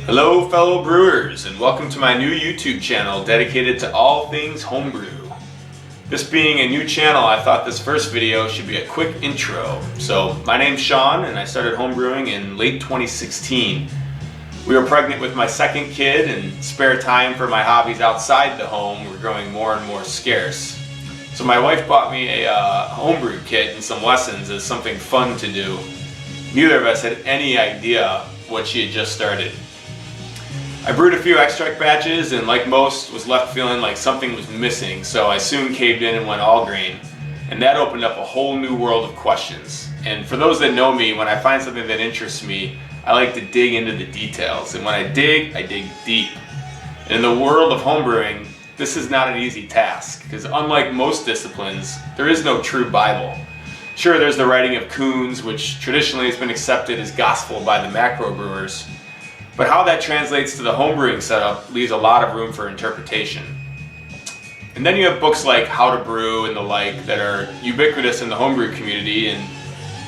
Hello fellow brewers, and welcome to my new YouTube channel dedicated to all things homebrew. This being a new channel, I thought this first video should be a quick intro. So my name's Sean and I started homebrewing in late 2016. We were pregnant with my second kid, and spare time for my hobbies outside the home were growing more and more scarce. So my wife bought me a homebrew kit and some lessons as something fun to do. Neither of us had any idea what she had just started. I brewed a few extract batches and, like most, was left feeling like something was missing, so I soon caved in and went all grain. And that opened up a whole new world of questions. And for those that know me, when I find something that interests me, I like to dig into the details. And when I dig deep. And in the world of homebrewing, this is not an easy task, because unlike most disciplines, there is no true Bible. Sure, there's the writing of Kuhn's, which traditionally has been accepted as gospel by the macro brewers. But how that translates to the homebrewing setup leaves a lot of room for interpretation. And then you have books like How to Brew and the like that are ubiquitous in the homebrew community and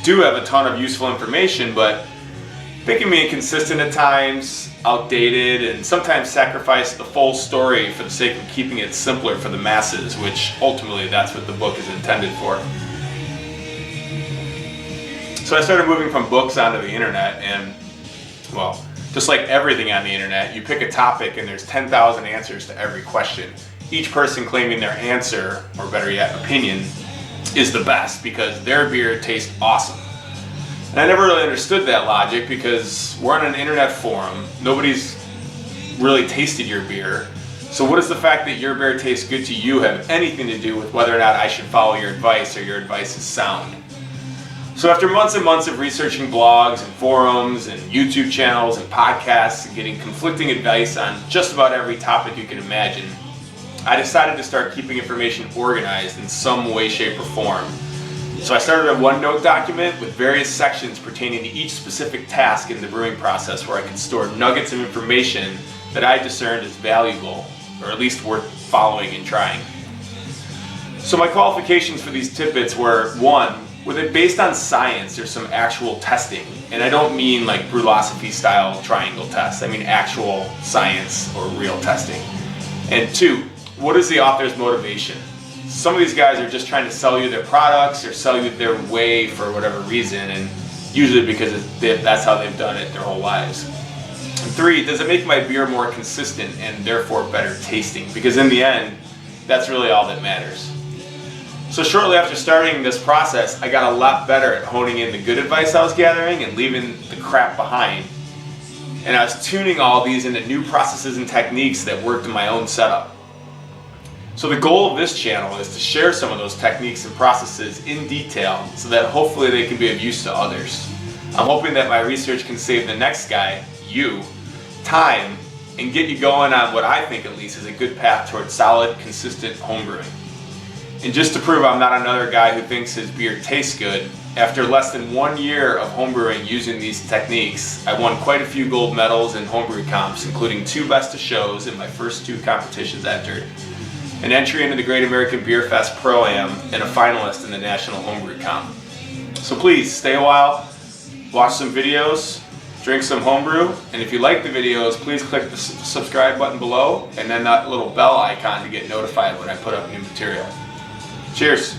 do have a ton of useful information, but they can be inconsistent at times, outdated, and sometimes sacrifice the full story for the sake of keeping it simpler for the masses, which ultimately that's what the book is intended for. So I started moving from books onto the internet, and well, just like everything on the internet, you pick a topic and there's 10,000 answers to every question. Each person claiming their answer, or better yet, opinion, is the best because their beer tastes awesome. And I never really understood that logic because we're on an internet forum. Nobody's really tasted your beer. So what does the fact that your beer tastes good to you have anything to do with whether or not I should follow your advice or your advice is sound? So after months and months of researching blogs and forums and YouTube channels and podcasts and getting conflicting advice on just about every topic you can imagine, I decided to start keeping information organized in some way, shape, or form. So I started a OneNote document with various sections pertaining to each specific task in the brewing process where I could store nuggets of information that I discerned as valuable, or at least worth following and trying. So my qualifications for these tidbits were, 1, were they based on science or some actual testing? And I don't mean like Brewlosophy style triangle tests, I mean actual science or real testing. And 2, what is the author's motivation? Some of these guys are just trying to sell you their products or sell you their way for whatever reason, and usually because that's how they've done it their whole lives. And 3, does it make my beer more consistent and therefore better tasting? Because in the end, that's really all that matters. So shortly after starting this process, I got a lot better at honing in the good advice I was gathering and leaving the crap behind. And I was tuning all these into new processes and techniques that worked in my own setup. So the goal of this channel is to share some of those techniques and processes in detail so that hopefully they can be of use to others. I'm hoping that my research can save the next guy, you, time, and get you going on what I think at least is a good path towards solid, consistent homebrewing. And just to prove I'm not another guy who thinks his beer tastes good, after less than 1 year of homebrewing using these techniques, I won quite a few gold medals in homebrew comps, including 2 best of shows in my first 2 competitions entered, an entry into the Great American Beer Fest Pro-Am, and a finalist in the National Homebrew Comp. So please, stay a while, watch some videos, drink some homebrew, and if you like the videos, please click the subscribe button below, and then that little bell icon to get notified when I put up new material. Cheers!